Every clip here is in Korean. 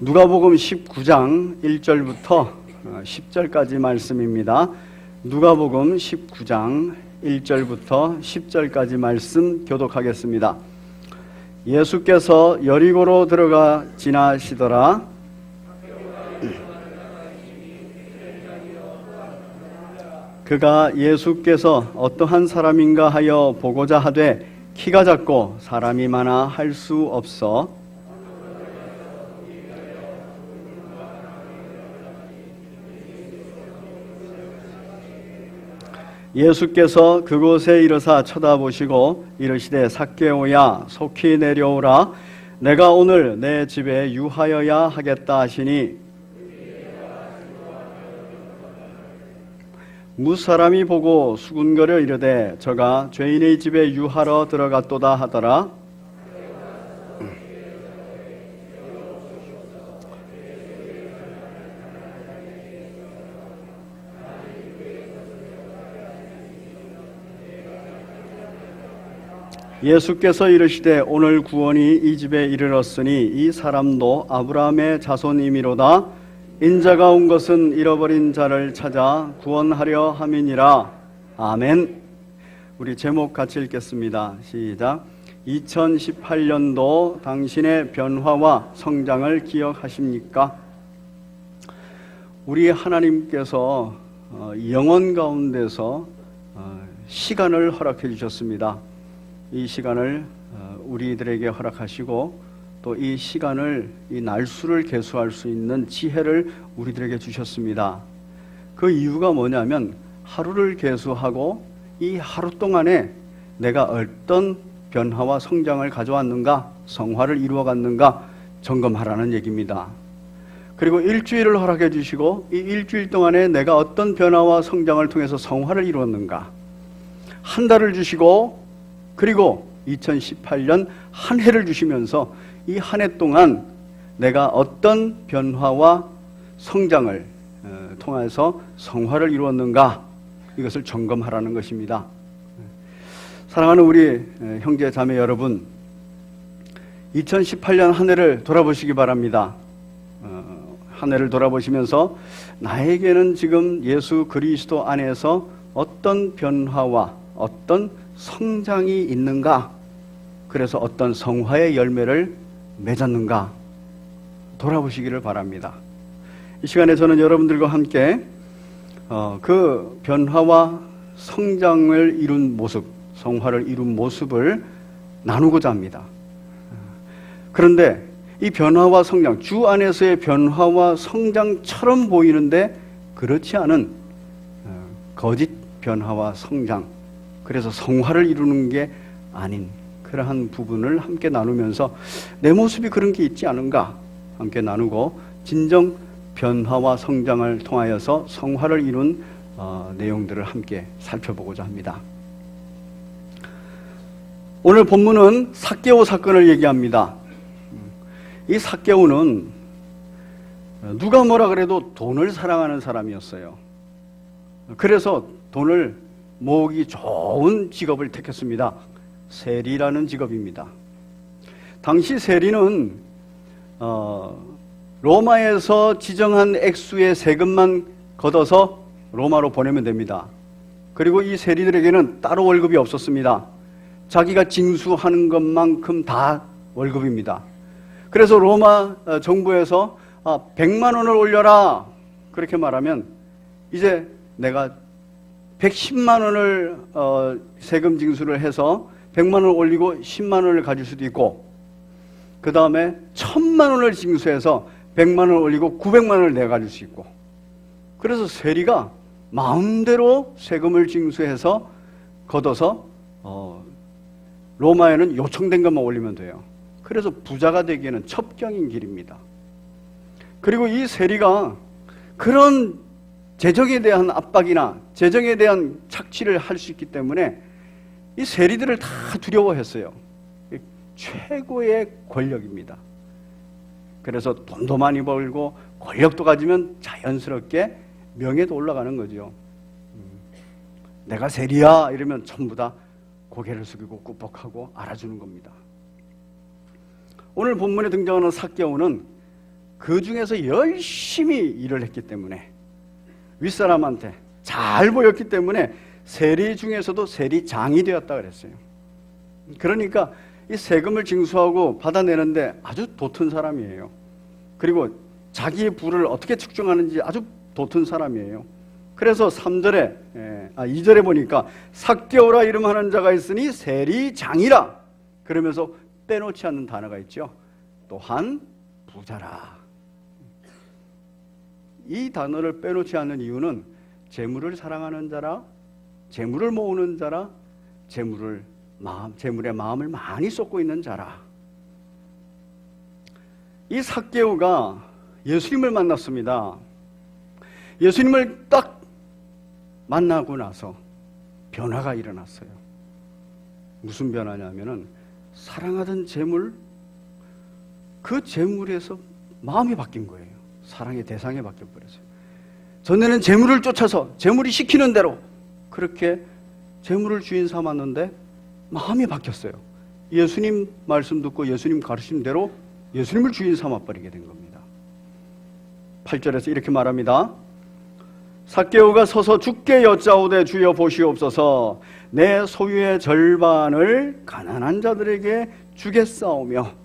누가복음 19장 1절부터 10절까지 말씀입니다. 누가복음 19장 1절부터 10절까지 말씀 교독하겠습니다. 예수께서 여리고로 들어가 지나시더라. 그가 예수께서 어떠한 사람인가 하여 보고자 하되 키가 작고 사람이 많아 할 수 없어 예수께서 그곳에 이르사 쳐다보시고 이르시되 삭개오야 속히 내려오라 내가 오늘 내 집에 유하여야 하겠다 하시니 무사람이 보고 수군거려 이르되 저가 죄인의 집에 유하러 들어갔도다 하더라. 예수께서 이르시되 오늘 구원이 이 집에 이르렀으니 이 사람도 아브라함의 자손이미로다. 인자가 온 것은 잃어버린 자를 찾아 구원하려 함이니라. 아멘. 우리 제목 같이 읽겠습니다. 시작. 2018년도 당신의 변화와 성장을 기억하십니까? 우리 하나님께서 영원 가운데서 시간을 허락해 주셨습니다. 이 시간을 우리들에게 허락하시고 또 이 시간을, 이 날수를 계수할 수 있는 지혜를 우리들에게 주셨습니다. 그 이유가 뭐냐면 하루를 계수하고 이 하루 동안에 내가 어떤 변화와 성장을 가져왔는가, 성화를 이루어갔는가 점검하라는 얘기입니다. 그리고 일주일을 허락해 주시고 이 일주일 동안에 내가 어떤 변화와 성장을 통해서 성화를 이루었는가, 한 달을 주시고 그리고 2018년 한 해를 주시면서 이 한 해 동안 내가 어떤 변화와 성장을 통해서 성화를 이루었는가, 이것을 점검하라는 것입니다. 사랑하는 우리 형제 자매 여러분, 2018년 한 해를 돌아보시기 바랍니다. 한 해를 돌아보시면서 나에게는 지금 예수 그리스도 안에서 어떤 변화와 어떤 성장이 있는가, 그래서 어떤 성화의 열매를 맺었는가 돌아보시기를 바랍니다. 이 시간에 저는 여러분들과 함께 그 변화와 성장을 이룬 모습, 성화를 이룬 모습을 나누고자 합니다. 그런데 이 변화와 성장, 주 안에서의 변화와 성장처럼 보이는데 그렇지 않은 거짓 변화와 성장, 그래서 성화를 이루는 게 아닌 그러한 부분을 함께 나누면서 내 모습이 그런 게 있지 않은가 함께 나누고 진정 변화와 성장을 통하여서 성화를 이룬 내용들을 함께 살펴보고자 합니다. 오늘 본문은 삭개오 사건을 얘기합니다. 이 삭개오는 누가 뭐라 그래도 돈을 사랑하는 사람이었어요. 그래서 돈을 모으기 좋은 직업을 택했습니다. 세리라는 직업입니다. 당시 세리는 로마에서 지정한 액수의 세금만 걷어서 로마로 보내면 됩니다. 그리고 이 세리들에게는 따로 월급이 없었습니다. 자기가 징수하는 것만큼 다 월급입니다. 그래서 로마 정부에서 100만 원을 올려라 그렇게 말하면 이제 내가 110만 원을 세금 징수를 해서 100만 원을 올리고 10만 원을 가질 수도 있고, 그 다음에 1000만 원을 징수해서 100만 원을 올리고 900만 원을 내가질 수 있고, 그래서 세리가 마음대로 세금을 징수해서 걷어서 로마에는 요청된 것만 올리면 돼요. 그래서 부자가 되기에는 첩경인 길입니다. 그리고 이 세리가 그런 재정에 대한 압박이나 재정에 대한 착취를 할 수 있기 때문에 이 세리들을 다 두려워했어요. 최고의 권력입니다. 그래서 돈도 많이 벌고 권력도 가지면 자연스럽게 명예도 올라가는 거죠. 내가 세리야 이러면 전부 다 고개를 숙이고 꾹뻑하고 알아주는 겁니다. 오늘 본문에 등장하는 삭개오는 그 중에서 열심히 일을 했기 때문에, 윗사람한테 잘 보였기 때문에 세리 중에서도 세리장이 되었다 그랬어요. 그러니까 이 세금을 징수하고 받아내는데 아주 도튼 사람이에요. 그리고 자기의 부를 어떻게 측정하는지 아주 도튼 사람이에요. 그래서 2절에 보니까 삭개오라 이름하는 자가 있으니 세리장이라 그러면서 빼놓지 않는 단어가 있죠. 또한 부자라. 이 단어를 빼놓지 않는 이유는 재물을 사랑하는 자라, 재물을 모으는 자라, 재물에 마음을 많이 쏟고 있는 자라. 이 삭개오가 예수님을 만났습니다. 예수님을 딱 만나고 나서 변화가 일어났어요. 무슨 변화냐면은 사랑하던 재물, 그 재물에서 마음이 바뀐 거예요. 사랑의 대상이 바뀌어버렸어요. 전에는 재물을 쫓아서 재물이 시키는 대로 그렇게 재물을 주인 삼았는데 마음이 바뀌었어요. 예수님 말씀 듣고 예수님 가르침대로 예수님을 주인 삼아버리게 된 겁니다. 8절에서 이렇게 말합니다. 삭개오가 서서 주께 여짜오되 주여 보시옵소서 내 소유의 절반을 가난한 자들에게 주겠사오며.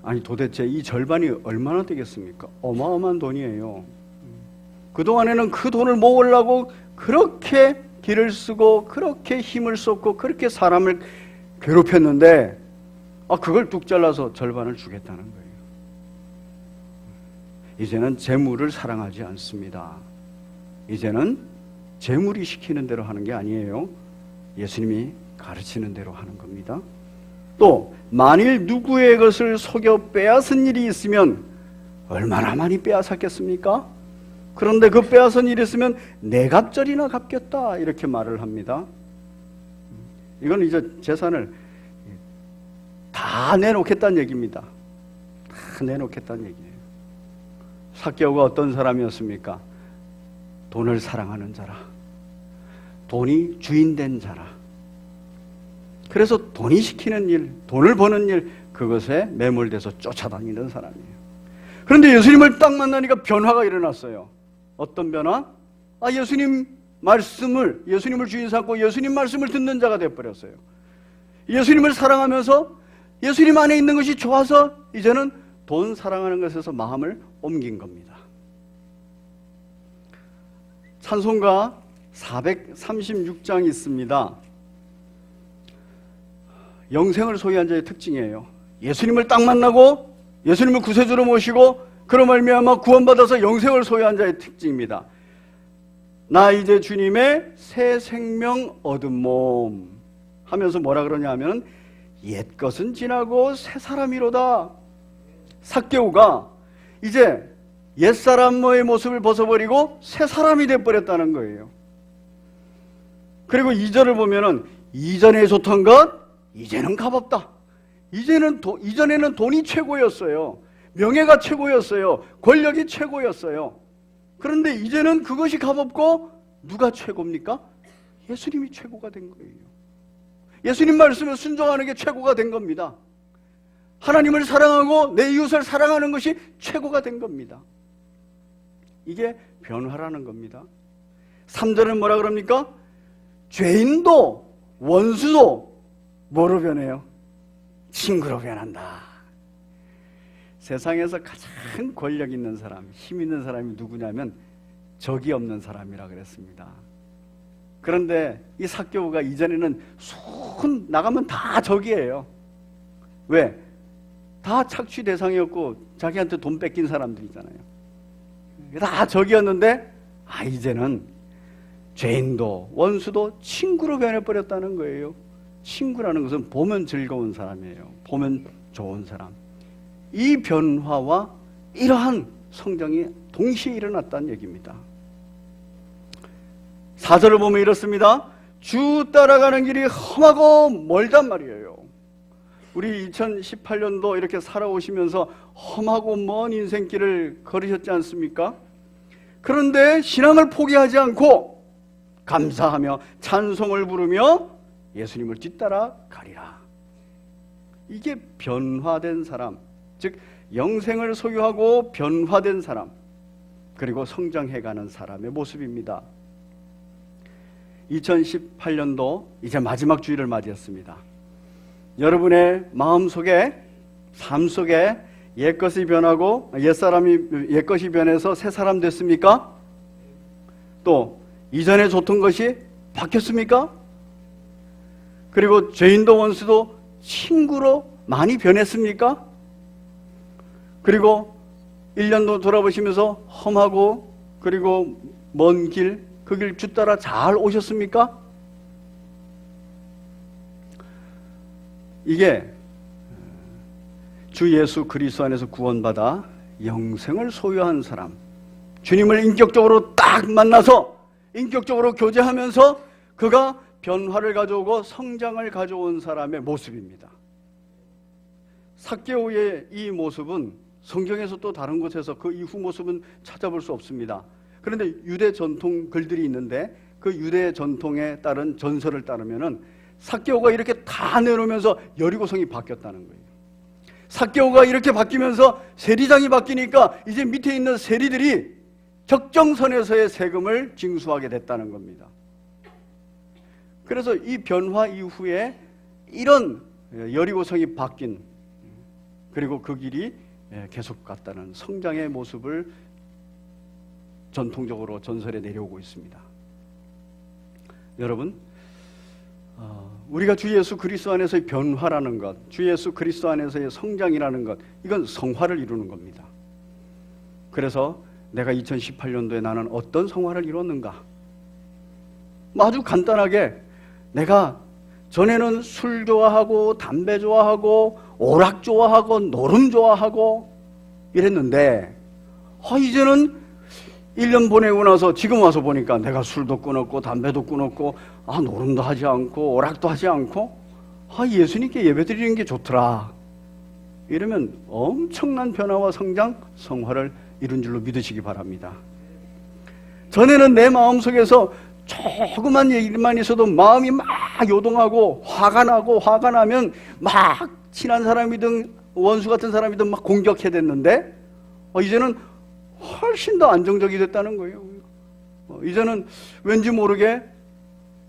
아니 도대체 이 절반이 얼마나 되겠습니까? 어마어마한 돈이에요. 그동안에는 그 돈을 모으려고 그렇게 길을 쓰고 그렇게 힘을 쏟고 그렇게 사람을 괴롭혔는데 그걸 뚝 잘라서 절반을 주겠다는 거예요. 이제는 재물을 사랑하지 않습니다. 이제는 재물이 시키는 대로 하는 게 아니에요. 예수님이 가르치는 대로 하는 겁니다. 또 만일 누구의 것을 속여 빼앗은 일이 있으면 얼마나 많이 빼앗았겠습니까? 그런데 그 빼앗은 일이 있으면 네 갑절이나 갚겠다 이렇게 말을 합니다. 이건 이제 재산을 다 내놓겠다는 얘기입니다. 다 내놓겠다는 얘기예요. 삭개오가 어떤 사람이었습니까? 돈을 사랑하는 자라, 돈이 주인된 자라. 그래서 돈이 시키는 일, 돈을 버는 일, 그것에 매몰돼서 쫓아다니는 사람이에요. 그런데 예수님을 딱 만나니까 변화가 일어났어요. 어떤 변화? 예수님을 주인 삼고 예수님 말씀을 듣는 자가 되어버렸어요. 예수님을 사랑하면서 예수님 안에 있는 것이 좋아서 이제는 돈 사랑하는 것에서 마음을 옮긴 겁니다. 찬송가 436장이 있습니다. 영생을 소유한 자의 특징이에요. 예수님을 딱 만나고 예수님을 구세주로 모시고 그로 말미암아 구원받아서 영생을 소유한 자의 특징입니다. 나 이제 주님의 새 생명 얻은 몸 하면서 뭐라 그러냐 하면 옛것은 지나고 새 사람이로다. 삭개오가 이제 옛사람의 모습을 벗어버리고 새 사람이 되어버렸다는 거예요. 그리고 2절을 보면은 이전에 좋던 것 이제는 값없다. 이전에는 돈이 최고였어요. 명예가 최고였어요. 권력이 최고였어요. 그런데 이제는 그것이 값없고 누가 최고입니까? 예수님이 최고가 된 거예요. 예수님 말씀에 순종하는 게 최고가 된 겁니다. 하나님을 사랑하고 내 이웃을 사랑하는 것이 최고가 된 겁니다. 이게 변화라는 겁니다. 3절은 뭐라 그럽니까? 죄인도 원수도 뭐로 변해요? 친구로 변한다. 세상에서 가장 권력 있는 사람, 힘 있는 사람이 누구냐면 적이 없는 사람이라 그랬습니다. 그런데 이 삭개오가 이전에는 손 나가면 다 적이에요. 왜? 다 착취 대상이었고 자기한테 돈 뺏긴 사람들이잖아요. 다 적이었는데 이제는 죄인도 원수도 친구로 변해버렸다는 거예요. 친구라는 것은 보면 즐거운 사람이에요. 보면 좋은 사람. 이 변화와 이러한 성장이 동시에 일어났다는 얘기입니다. 4절을 보면 이렇습니다. 주 따라가는 길이 험하고 멀단 말이에요. 우리 2018년도 이렇게 살아오시면서 험하고 먼 인생길을 걸으셨지 않습니까? 그런데 신앙을 포기하지 않고 감사하며 찬송을 부르며 예수님을 뒤따라 가리라. 이게 변화된 사람, 즉 영생을 소유하고 변화된 사람, 그리고 성장해가는 사람의 모습입니다. 2018년도 이제 마지막 주일을 맞이했습니다. 여러분의 마음속에, 삶 속에 옛것이 변하고 옛것이 변해서 새 사람 됐습니까? 또 이전에 좋던 것이 바뀌었습니까? 그리고 죄인도 원수도 친구로 많이 변했습니까? 그리고 1년도 돌아보시면서 험하고 그리고 먼 길, 그 길 주 따라 잘 오셨습니까? 이게 주 예수 그리스도 안에서 구원받아 영생을 소유한 사람, 주님을 인격적으로 딱 만나서 인격적으로 교제하면서 그가 변화를 가져오고 성장을 가져온 사람의 모습입니다. 삭개오의 이 모습은 성경에서 또 다른 곳에서 그 이후 모습은 찾아볼 수 없습니다. 그런데 유대 전통 글들이 있는데 그 유대 전통에 따른 전설을 따르면은 삭개오가 이렇게 다 내놓으면서 여리고성이 바뀌었다는 거예요. 삭개오가 이렇게 바뀌면서 세리장이 바뀌니까 이제 밑에 있는 세리들이 적정선에서의 세금을 징수하게 됐다는 겁니다. 그래서 이 변화 이후에 이런 여리고성이 바뀐, 그리고 그 길이 계속 갔다는 성장의 모습을 전통적으로 전설에 내려오고 있습니다. 여러분, 우리가 주 예수 그리스도 안에서의 변화라는 것, 주 예수 그리스도 안에서의 성장이라는 것, 이건 성화를 이루는 겁니다. 그래서 내가 2018년도에 나는 어떤 성화를 이뤘는가? 아주 간단하게 내가 전에는 술 좋아하고 담배 좋아하고 오락 좋아하고 노름 좋아하고 이랬는데 이제는 1년 보내고 나서 지금 와서 보니까 내가 술도 끊었고 담배도 끊었고 노름도 하지 않고 오락도 하지 않고 예수님께 예배드리는 게 좋더라. 이러면 엄청난 변화와 성장, 성화를 이룬 줄로 믿으시기 바랍니다. 전에는 내 마음속에서 조그만 얘기만 있어도 마음이 막 요동하고 화가 나면 막 친한 사람이든 원수 같은 사람이든 막 공격해야 됐는데 이제는 훨씬 더 안정적이 됐다는 거예요. 이제는 왠지 모르게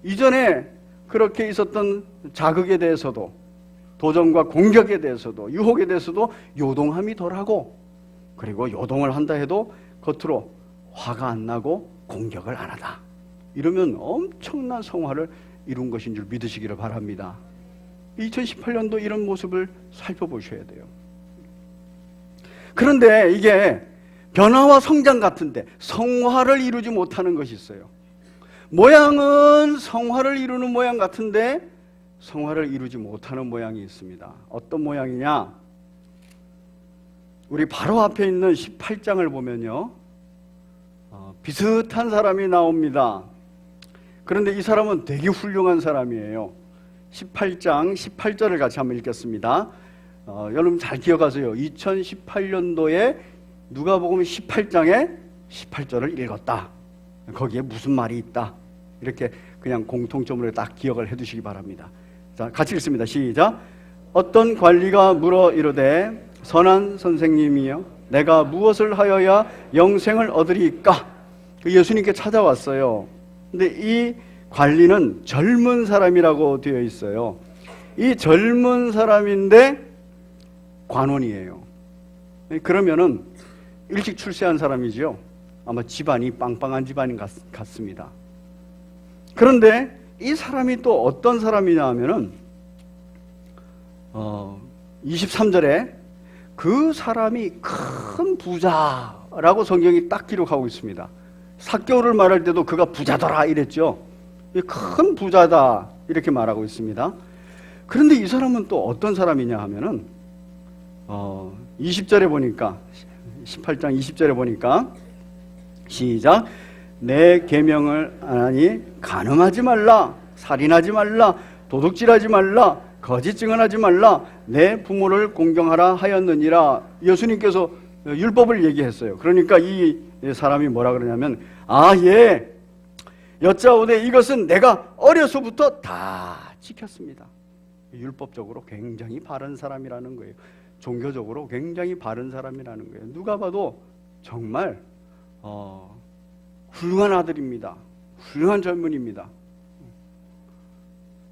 이전에 그렇게 있었던 자극에 대해서도, 도전과 공격에 대해서도, 유혹에 대해서도 요동함이 덜하고, 그리고 요동을 한다 해도 겉으로 화가 안 나고 공격을 안 하다. 이러면 엄청난 성화를 이룬 것인 줄 믿으시기를 바랍니다. 2018년도 이런 모습을 살펴보셔야 돼요. 그런데 이게 변화와 성장 같은데 성화를 이루지 못하는 것이 있어요. 모양은 성화를 이루는 모양 같은데 성화를 이루지 못하는 모양이 있습니다. 어떤 모양이냐? 우리 바로 앞에 있는 18장을 보면요, 비슷한 사람이 나옵니다. 그런데 이 사람은 되게 훌륭한 사람이에요. 18장 18절을 같이 한번 읽겠습니다. 여러분 잘 기억하세요. 2018년도에 누가복음 18장에 18절을 읽었다. 거기에 무슨 말이 있다. 이렇게 그냥 공통점으로 딱 기억을 해두시기 바랍니다. 자, 같이 읽습니다. 시작. 어떤 관리가 물어 이르되 선한 선생님이여 내가 무엇을 하여야 영생을 얻으리까? 예수님께 찾아왔어요. 근데 이 관리는 젊은 사람이라고 되어 있어요. 이 젊은 사람인데 관원이에요. 그러면은 일찍 출세한 사람이죠. 아마 집안이 빵빵한 집안인 같습니다. 그런데 이 사람이 또 어떤 사람이냐 하면은 23절에 그 사람이 큰 부자라고 성경이 딱 기록하고 있습니다. 삭개오를 말할 때도 그가 부자더라 이랬죠. 큰 부자다 이렇게 말하고 있습니다. 그런데 이 사람은 또 어떤 사람이냐 하면은 20절에 보니까 18장 20절에 보니까 시작. 내 계명을 안 하니 간음하지 말라, 살인하지 말라, 도둑질하지 말라, 거짓 증언하지 말라, 내 부모를 공경하라 하였느니라. 예수님께서 율법을 얘기했어요. 그러니까 이 사람이 뭐라 그러냐면 예, 여짜오되 이것은 내가 어려서부터 다 지켰습니다. 율법적으로 굉장히 바른 사람이라는 거예요. 종교적으로 굉장히 바른 사람이라는 거예요. 누가 봐도 정말 훌륭한 아들입니다. 훌륭한 젊은입니다.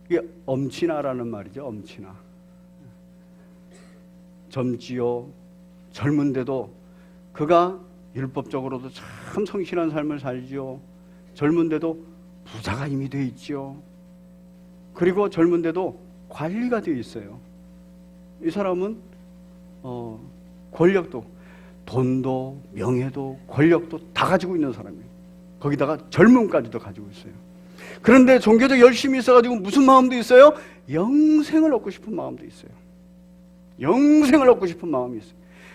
이게 엄친아라는 말이죠. 엄친아. 젊지요. 젊은데도 그가 율법적으로도 참 성실한 삶을 살지요. 젊은데도 부자가 이미 돼 있지요. 그리고 젊은데도 관리가 되어 있어요. 이 사람은 권력도, 돈도, 명예도, 권력도 다 가지고 있는 사람이에요. 거기다가 젊음까지도 가지고 있어요. 그런데 종교적 열심이 있어가지고 무슨 마음도 있어요? 영생을 얻고 싶은 마음도 있어요. 영생을 얻고 싶은 마음이 있어요.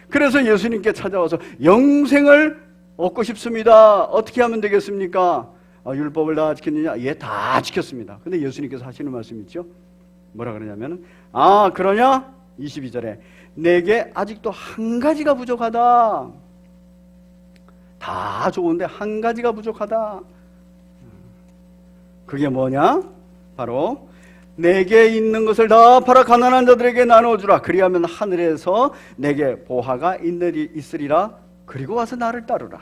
그래서 예수님께 찾아와서 영생을 얻고 싶습니다. 어떻게 하면 되겠습니까? 율법을 다 지켰느냐? 예, 다 지켰습니다. 근데 예수님께서 하시는 말씀 있죠? 뭐라 그러냐면, 그러냐? 22절에 내게 아직도 한 가지가 부족하다. 다 좋은데 한 가지가 부족하다. 그게 뭐냐? 바로 내게 있는 것을 다 팔아 가난한 자들에게 나눠주라. 그리하면 하늘에서 내게 보화가 있으리라. 그리고 와서 나를 따르라.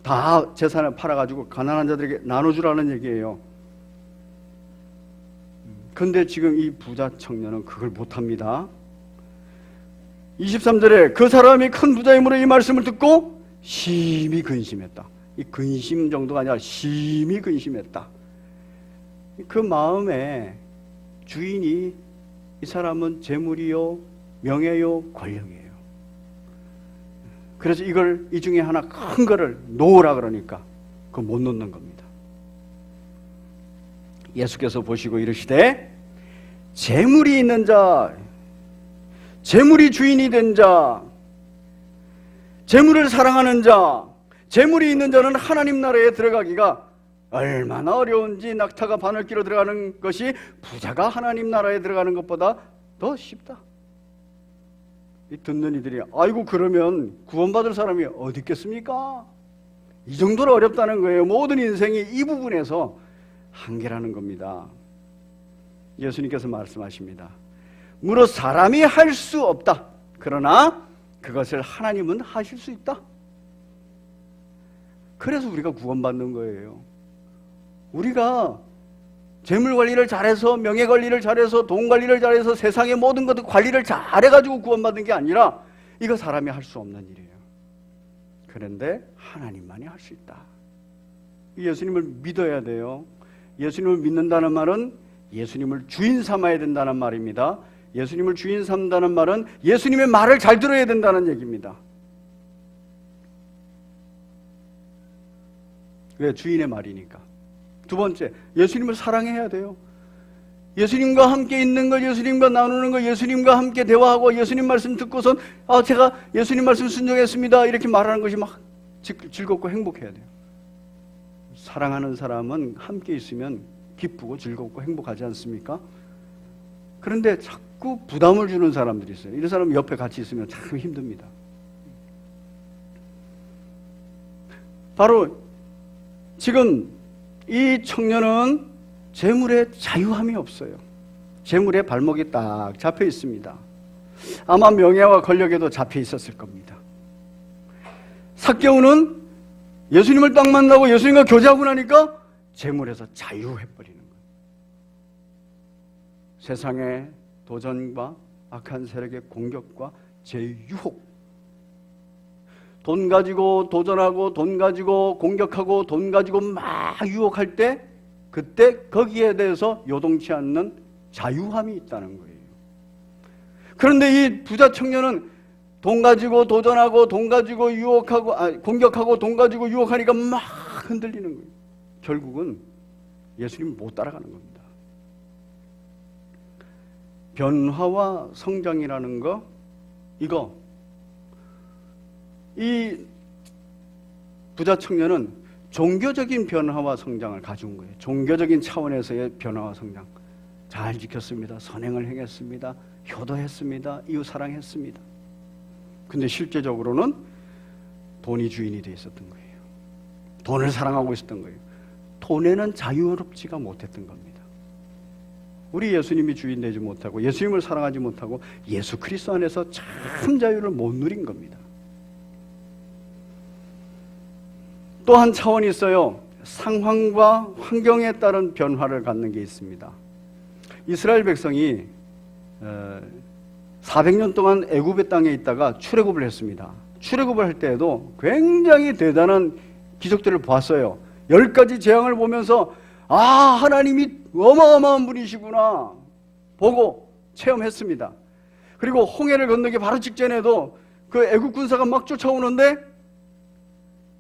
다 재산을 팔아가지고 가난한 자들에게 나눠주라는 얘기예요. 근데 지금 이 부자 청년은 그걸 못합니다. 23절에 그 사람이 큰 부자이므로 이 말씀을 듣고 심히 근심했다. 이 근심 정도가 아니라 심히 근심했다. 그 마음에 주인이 이 사람은 재물이요, 명예요, 권력이에요. 그래서 이걸 이 중에 하나 큰 거를 놓으라 그러니까 그거 못 놓는 겁니다. 예수께서 보시고 이르시되 재물이 있는 자, 재물이 주인이 된 자, 재물을 사랑하는 자, 재물이 있는 자는 하나님 나라에 들어가기가 얼마나 어려운지 낙타가 바늘 끼러 들어가는 것이 부자가 하나님 나라에 들어가는 것보다 더 쉽다. 이 듣는 이들이 아이고 그러면 구원받을 사람이 어디 있겠습니까? 이 정도로 어렵다는 거예요. 모든 인생이 이 부분에서 한계라는 겁니다. 예수님께서 말씀하십니다. 무릇 사람이 할 수 없다. 그러나 그것을 하나님은 하실 수 있다. 그래서 우리가 구원받는 거예요. 우리가 재물 관리를 잘해서, 명예 관리를 잘해서, 돈 관리를 잘해서 세상의 모든 것들 관리를 잘해가지고 구원받는 게 아니라 이거 사람이 할 수 없는 일이에요. 그런데 하나님만이 할 수 있다. 예수님을 믿어야 돼요. 예수님을 믿는다는 말은 예수님을 주인 삼아야 된다는 말입니다. 예수님을 주인 삼다는 말은 예수님의 말을 잘 들어야 된다는 얘기입니다. 왜? 주인의 말이니까. 두 번째, 예수님을 사랑해야 돼요. 예수님과 함께 있는 것, 예수님과 나누는 것, 예수님과 함께 대화하고 예수님 말씀 듣고선 제가 예수님 말씀 순종했습니다 이렇게 말하는 것이 막 즐겁고 행복해야 돼요. 사랑하는 사람은 함께 있으면 기쁘고 즐겁고 행복하지 않습니까? 그런데 자꾸 부담을 주는 사람들이 있어요. 이런 사람 옆에 같이 있으면 참 힘듭니다. 바로 지금 이 청년은 재물에 자유함이 없어요. 재물에 발목이 딱 잡혀 있습니다. 아마 명예와 권력에도 잡혀 있었을 겁니다. 삭개오는 예수님을 딱 만나고 예수님과 교제하고 나니까 재물에서 자유해버리는 거예요. 세상의 도전과 악한 세력의 공격과 제유혹, 돈 가지고 도전하고 돈 가지고 공격하고 돈 가지고 막 유혹할 때 그때 거기에 대해서 요동치 않는 자유함이 있다는 거예요. 그런데 이 부자 청년은 돈 가지고 도전하고 돈 가지고 유혹하고 공격하고 돈 가지고 유혹하니까 막 흔들리는 거예요. 결국은 예수님 못 따라가는 겁니다. 변화와 성장이라는 거, 이 부자 청년은 종교적인 변화와 성장을 가져온 거예요. 종교적인 차원에서의 변화와 성장. 잘 지켰습니다. 선행을 행했습니다. 효도했습니다. 이웃 사랑했습니다. 근데 실제적으로는 돈이 주인이 돼 있었던 거예요. 돈을 사랑하고 있었던 거예요. 돈에는 자유롭지가 못했던 겁니다. 우리 예수님이 주인 되지 못하고 예수님을 사랑하지 못하고 예수 그리스도 안에서 참 자유를 못 누린 겁니다. 또 한 차원이 있어요. 상황과 환경에 따른 변화를 갖는 게 있습니다. 이스라엘 백성이 400년 동안 애굽의 땅에 있다가 출애굽을 했습니다. 출애굽을 할 때에도 굉장히 대단한 기적들을 봤어요. 10가지 재앙을 보면서 하나님이 어마어마한 분이시구나 보고 체험했습니다. 그리고 홍해를 건너기 바로 직전에도 그 애굽 군사가 막 쫓아오는데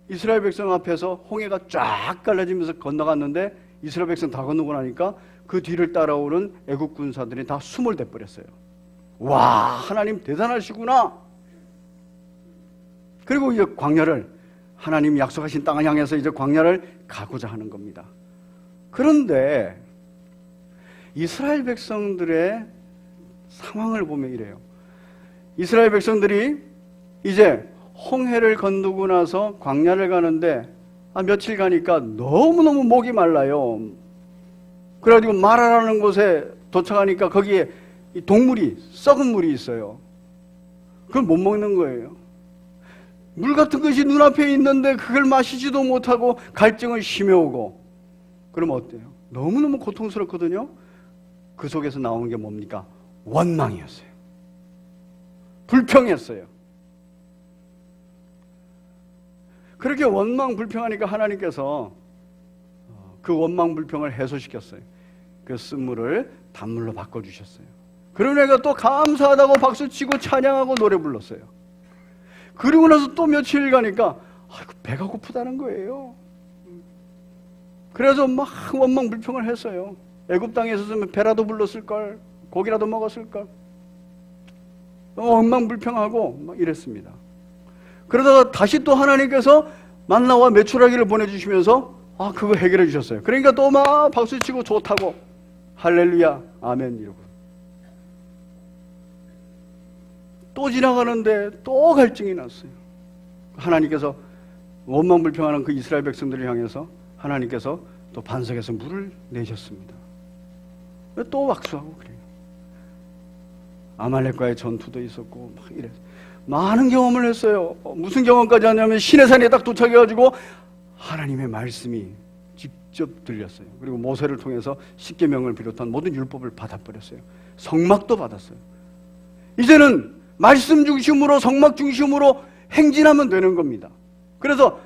이스라엘 백성 앞에서 홍해가 쫙 갈라지면서 건너갔는데 이스라엘 백성 다 건너고 나니까 그 뒤를 따라오는 애굽 군사들이 다 숨을 대버렸어요. 와, 하나님 대단하시구나. 그리고 이제 광야를, 하나님 약속하신 땅을 향해서 이제 광야를 가고자 하는 겁니다. 그런데 이스라엘 백성들의 상황을 보면 이래요. 이스라엘 백성들이 이제 홍해를 건너고 나서 광야를 가는데 며칠 가니까 너무너무 목이 말라요. 그래가지고 마라라는 곳에 도착하니까 거기에 동물이, 썩은 물이 있어요. 그걸 못 먹는 거예요. 물 같은 것이 눈앞에 있는데 그걸 마시지도 못하고 갈증은 심해오고, 그러면 어때요? 너무너무 고통스럽거든요. 그 속에서 나오는 게 뭡니까? 원망이었어요. 불평했어요. 그렇게 원망 불평하니까 하나님께서 그 원망 불평을 해소시켰어요. 그 쓴물을 단물로 바꿔주셨어요. 그런 애가 또 감사하다고 박수치고 찬양하고 노래 불렀어요. 그리고 나서 또 며칠 가니까 배가 고프다는 거예요. 그래서 막 원망 불평을 했어요. 애굽 땅에 있었으면 배라도 불렀을걸, 고기라도 먹었을걸, 원망 불평하고 막 이랬습니다. 그러다가 다시 또 하나님께서 만나와 메추라기를 보내주시면서 그거 해결해 주셨어요. 그러니까 또 막 박수치고 좋다고 할렐루야 아멘 이러고, 또 지나가는데 또 갈증이 났어요. 하나님께서 원망 불평하는 그 이스라엘 백성들을 향해서 하나님께서 또 반석에서 물을 내셨습니다. 또 박수하고 그래요. 아말렉과의 전투도 있었고 막 이래 많은 경험을 했어요. 무슨 경험까지 하냐면 시내산에 딱 도착해가지고 하나님의 말씀이 직접 들렸어요. 그리고 모세를 통해서 십계명을 비롯한 모든 율법을 받아버렸어요. 성막도 받았어요. 이제는 말씀 중심으로, 성막 중심으로 행진하면 되는 겁니다. 그래서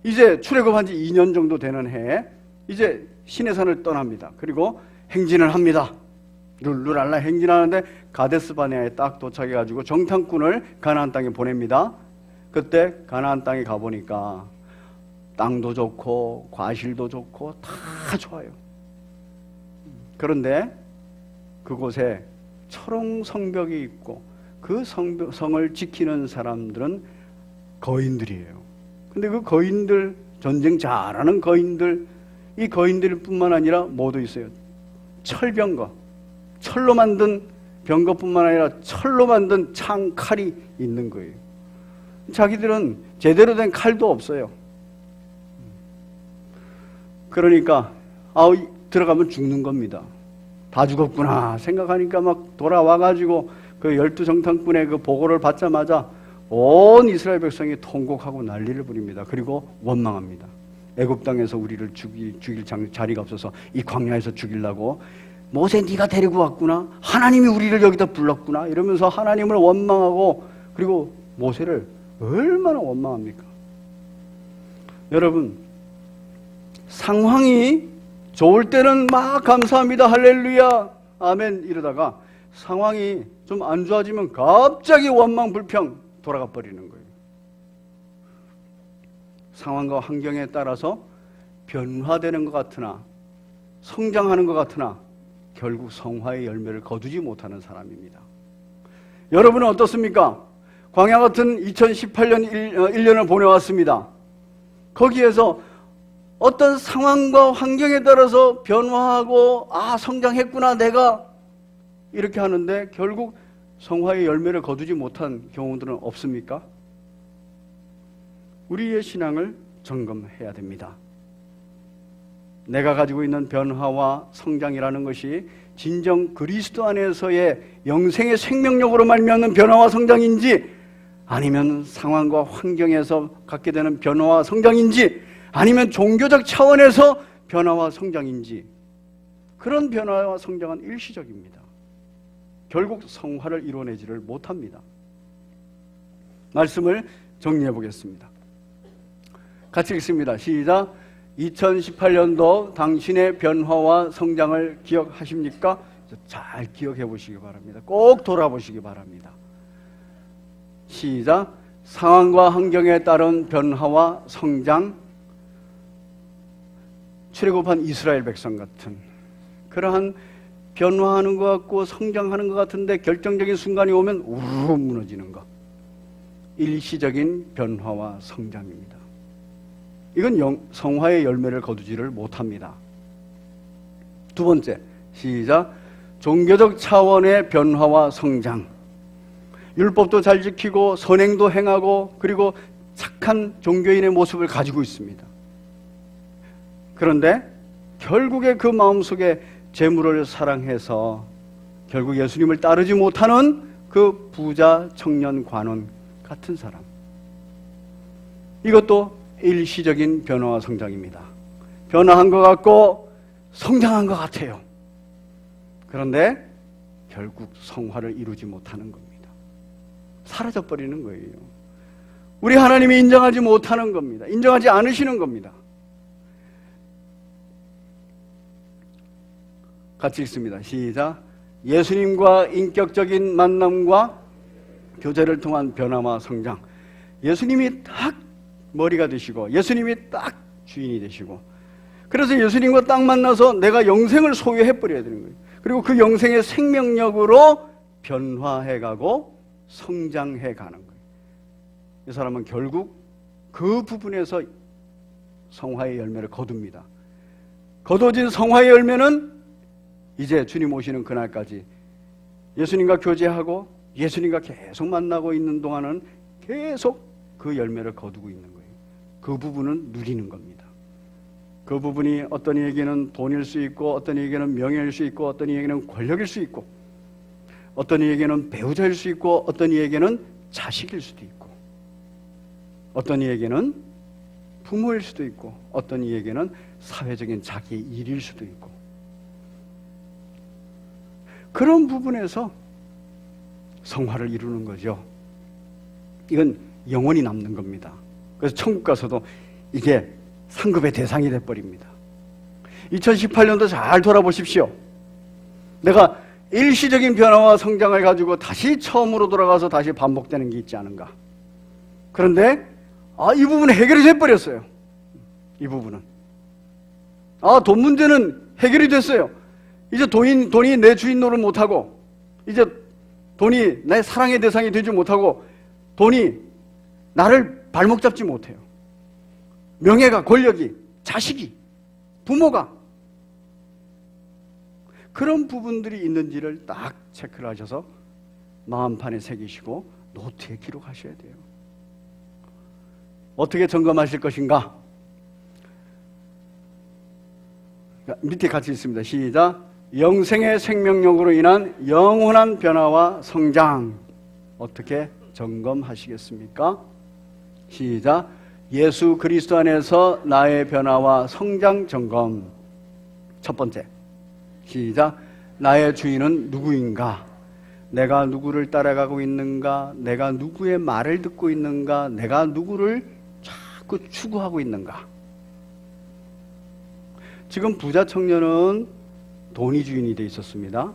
이제 출애굽한 지 2년 정도 되는 해에 이제 시내산을 떠납니다. 그리고 행진을 합니다. 룰루랄라 행진하는데 가데스 바네아에 딱 도착해가지고 정탐꾼을 가나안 땅에 보냅니다. 그때 가나안 땅에 가보니까 땅도 좋고 과실도 좋고 다 좋아요. 그런데 그곳에 철옹 성벽이 있고 그 성을 지키는 사람들은 거인들이에요. 근데 그 거인들, 전쟁 잘하는 거인들, 이 거인들뿐만 아니라 뭐도 있어요. 철병거, 철로 만든 병거뿐만 아니라 철로 만든 창, 칼이 있는 거예요. 자기들은 제대로 된 칼도 없어요. 그러니까 들어가면 죽는 겁니다. 다 죽었구나 생각하니까 막 돌아와가지고 그 12정탐꾼의 그 보고를 받자마자 온 이스라엘 백성이 통곡하고 난리를 부립니다. 그리고 원망합니다. 애굽 땅에서 우리를 죽일 자리가 없어서 이 광야에서 죽이려고 모세 네가 데리고 왔구나, 하나님이 우리를 여기다 불렀구나 이러면서 하나님을 원망하고, 그리고 모세를 얼마나 원망합니까? 여러분, 상황이 좋을 때는 막 감사합니다 할렐루야 아멘 이러다가 상황이 좀 안 좋아지면 갑자기 원망 불평 돌아가 버리는 거예요. 상황과 환경에 따라서 변화되는 것 같으나, 성장하는 것 같으나 결국 성화의 열매를 거두지 못하는 사람입니다. 여러분은 어떻습니까? 광야 같은 2018년 1년을 보내왔습니다. 거기에서 어떤 상황과 환경에 따라서 변화하고 성장했구나 내가 이렇게 하는데 결국 성화의 열매를 거두지 못한 경우들은 없습니까? 우리의 신앙을 점검해야 됩니다. 내가 가지고 있는 변화와 성장이라는 것이 진정 그리스도 안에서의 영생의 생명력으로 말미암는 변화와 성장인지, 아니면 상황과 환경에서 갖게 되는 변화와 성장인지, 아니면 종교적 차원에서 변화와 성장인지, 그런 변화와 성장은 일시적입니다. 결국 성화를 이루어내지를 못합니다. 말씀을 정리해 보겠습니다. 같이 읽습니다. 시작. 2018년도 당신의 변화와 성장을 기억하십니까? 잘 기억해 보시기 바랍니다. 꼭 돌아보시기 바랍니다. 시작. 상황과 환경에 따른 변화와 성장, 출애굽한 이스라엘 백성 같은 그러한 변화하는 것 같고 성장하는 것 같은데 결정적인 순간이 오면 우르르 무너지는 것, 일시적인 변화와 성장입니다. 이건 성화의 열매를 거두지를 못합니다. 두 번째, 시작. 종교적 차원의 변화와 성장, 율법도 잘 지키고 선행도 행하고 그리고 착한 종교인의 모습을 가지고 있습니다. 그런데 결국에 그 마음속에 재물을 사랑해서 결국 예수님을 따르지 못하는 그 부자 청년 관원 같은 사람, 이것도 일시적인 변화와 성장입니다. 변화한 것 같고 성장한 것 같아요. 그런데 결국 성화를 이루지 못하는 겁니다. 사라져버리는 거예요. 우리 하나님이 인정하지 못하는 겁니다. 인정하지 않으시는 겁니다. 같이 읽습니다. 시작. 예수님과 인격적인 만남과 교제를 통한 변화와 성장. 예수님이 딱 머리가 되시고 예수님이 딱 주인이 되시고, 그래서 예수님과 딱 만나서 내가 영생을 소유해버려야 되는 거예요. 그리고 그 영생의 생명력으로 변화해가고 성장해가는 거예요. 이 사람은 결국 그 부분에서 성화의 열매를 거둡니다. 거둬진 성화의 열매는 이제 주님 오시는 그날까지 예수님과 교제하고 예수님과 계속 만나고 있는 동안은 계속 그 열매를 거두고 있는 거예요. 그 부분은 누리는 겁니다. 그 부분이 어떤 이에게는 돈일 수 있고, 어떤 이에게는 명예일 수 있고, 어떤 이에게는 권력일 수 있고, 어떤 이에게는 배우자일 수 있고, 어떤 이에게는 자식일 수도 있고, 어떤 이에게는 부모일 수도 있고, 어떤 이에게는 사회적인 자기의 일일 수도 있고, 그런 부분에서 성화를 이루는 거죠. 이건 영원히 남는 겁니다. 그래서 천국 가서도 이게 상급의 대상이 돼버립니다. 2018년도 잘 돌아보십시오. 내가 일시적인 변화와 성장을 가지고 다시 처음으로 돌아가서 다시 반복되는 게 있지 않은가. 그런데 이 부분은 해결이 돼버렸어요. 이 부분은 돈 문제는 해결이 됐어요. 이제 돈이 내 주인 노릇 못하고, 이제 돈이 내 사랑의 대상이 되지 못하고, 돈이 나를 발목 잡지 못해요. 명예가, 권력이, 자식이, 부모가, 그런 부분들이 있는지를 딱 체크를 하셔서 마음판에 새기시고 노트에 기록하셔야 돼요. 어떻게 점검하실 것인가? 밑에 같이 있습니다. 시작. 영생의 생명력으로 인한 영원한 변화와 성장, 어떻게 점검하시겠습니까? 시작. 예수 그리스도 안에서 나의 변화와 성장 점검. 첫 번째, 시작. 나의 주인은 누구인가? 내가 누구를 따라가고 있는가? 내가 누구의 말을 듣고 있는가? 내가 누구를 자꾸 추구하고 있는가? 지금 부자 청년은 돈이 주인이 되어 있었습니다.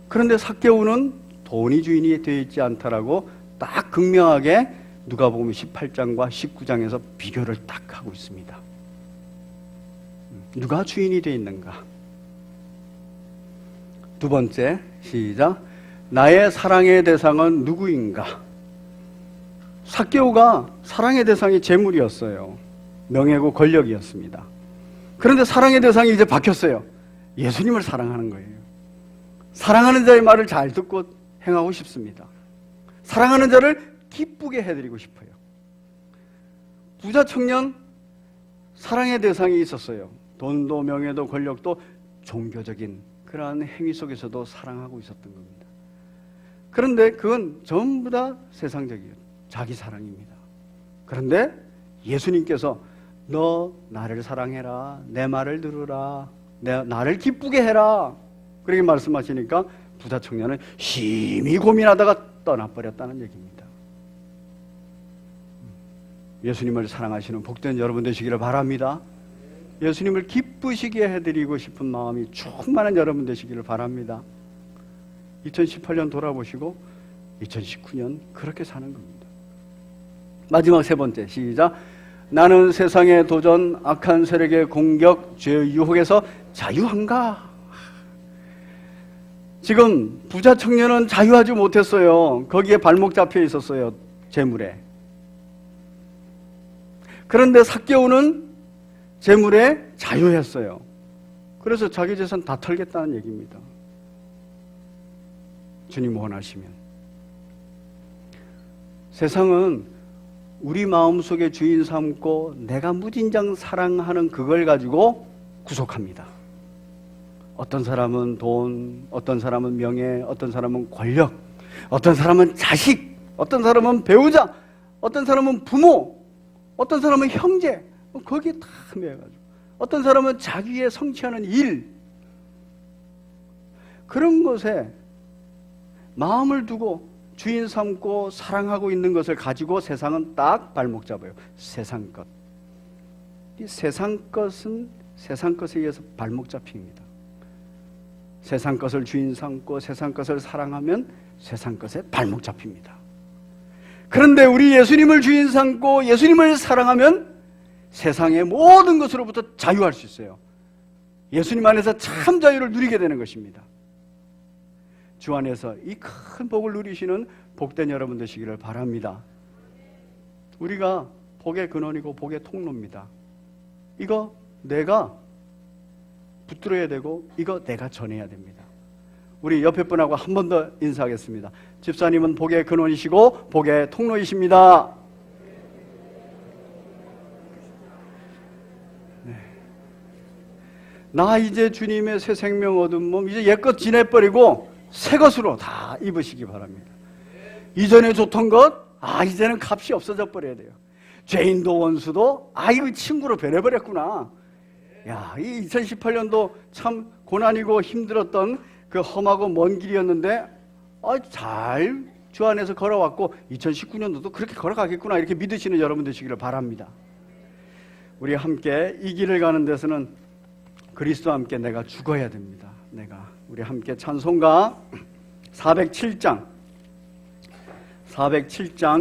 그런데 삭개오는 돈이 주인이 되어 있지 않다라고 딱 극명하게 누가복음 18장과 19장에서 비교를 딱 하고 있습니다. 누가 주인이 되어 있는가? 두 번째, 시작. 나의 사랑의 대상은 누구인가? 삭개오가 사랑의 대상이 재물이었어요. 명예고 권력이었습니다. 그런데 사랑의 대상이 이제 바뀌었어요. 예수님을 사랑하는 거예요. 사랑하는 자의 말을 잘 듣고 행하고 싶습니다. 사랑하는 자를 기쁘게 해드리고 싶어요. 부자 청년, 사랑의 대상이 있었어요. 돈도 명예도 권력도 종교적인 그러한 행위 속에서도 사랑하고 있었던 겁니다. 그런데 그건 전부 다 세상적이에요. 자기 사랑입니다. 그런데 예수님께서 너 나를 사랑해라, 내 말을 들으라, 나를 기쁘게 해라, 그렇게 말씀하시니까 부자 청년은 심히 고민하다가 떠나버렸다는 얘기입니다. 예수님을 사랑하시는 복된 여러분 되시기를 바랍니다. 예수님을 기쁘시게 해드리고 싶은 마음이 충만한 여러분 되시기를 바랍니다. 2018년 돌아보시고 2019년 그렇게 사는 겁니다. 마지막 세 번째, 시작. 나는 세상의 도전, 악한 세력의 공격, 죄의 유혹에서 자유한가? 지금 부자 청년은 자유하지 못했어요. 거기에 발목 잡혀 있었어요, 재물에. 그런데 삭개오는 재물에 자유했어요. 그래서 자기 재산 다 털겠다는 얘기입니다. 주님 원하시면. 세상은 우리 마음속에 주인 삼고 내가 무진장 사랑하는 그걸 가지고 구속합니다. 어떤 사람은 돈, 어떤 사람은 명예, 어떤 사람은 권력, 어떤 사람은 자식, 어떤 사람은 배우자, 어떤 사람은 부모, 어떤 사람은 형제, 거기에 다 매여가지고, 어떤 사람은 자기의 성취하는 일, 그런 것에 마음을 두고 주인 삼고 사랑하고 있는 것을 가지고 세상은 딱 발목 잡아요. 세상 것. 이 세상 것은 세상 것에 의해서 발목 잡힙니다. 세상 것을 주인 삼고 세상 것을 사랑하면 세상 것에 발목 잡힙니다. 그런데 우리 예수님을 주인 삼고 예수님을 사랑하면 세상의 모든 것으로부터 자유할 수 있어요. 예수님 안에서 참 자유를 누리게 되는 것입니다. 주 안에서 이 큰 복을 누리시는 복된 여러분 되시기를 바랍니다. 우리가 복의 근원이고 복의 통로입니다. 이거 내가 붙들어야 되고 이거 내가 전해야 됩니다. 우리 옆에 분하고 한 번 더 인사하겠습니다. 집사님은 복의 근원이시고 복의 통로이십니다. 네. 나 이제 주님의 새 생명 얻은 몸 이제 옛것 지내버리고 새 것으로 다 입으시기 바랍니다. 이전에 좋던 것, 이제는 값이 없어져 버려야 돼요. 죄인도 원수도, 이거 친구로 변해버렸구나. 야, 이 2018년도 참 고난이고 힘들었던 그 험하고 먼 길이었는데, 잘 주 안에서 걸어왔고, 2019년도도 그렇게 걸어가겠구나. 이렇게 믿으시는 여러분 되시기를 바랍니다. 우리 함께 이 길을 가는 데서는 그리스도와 함께 내가 죽어야 됩니다. 우리 함께 찬송가 407장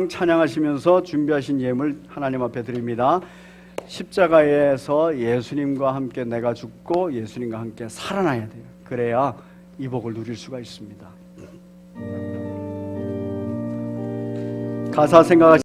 찬양하시면서 준비하신 예물 하나님 앞에 드립니다. 십자가에서 예수님과 함께 내가 죽고 예수님과 함께 살아나야 돼요. 그래야 이 복을 누릴 수가 있습니다. 가사 생각하시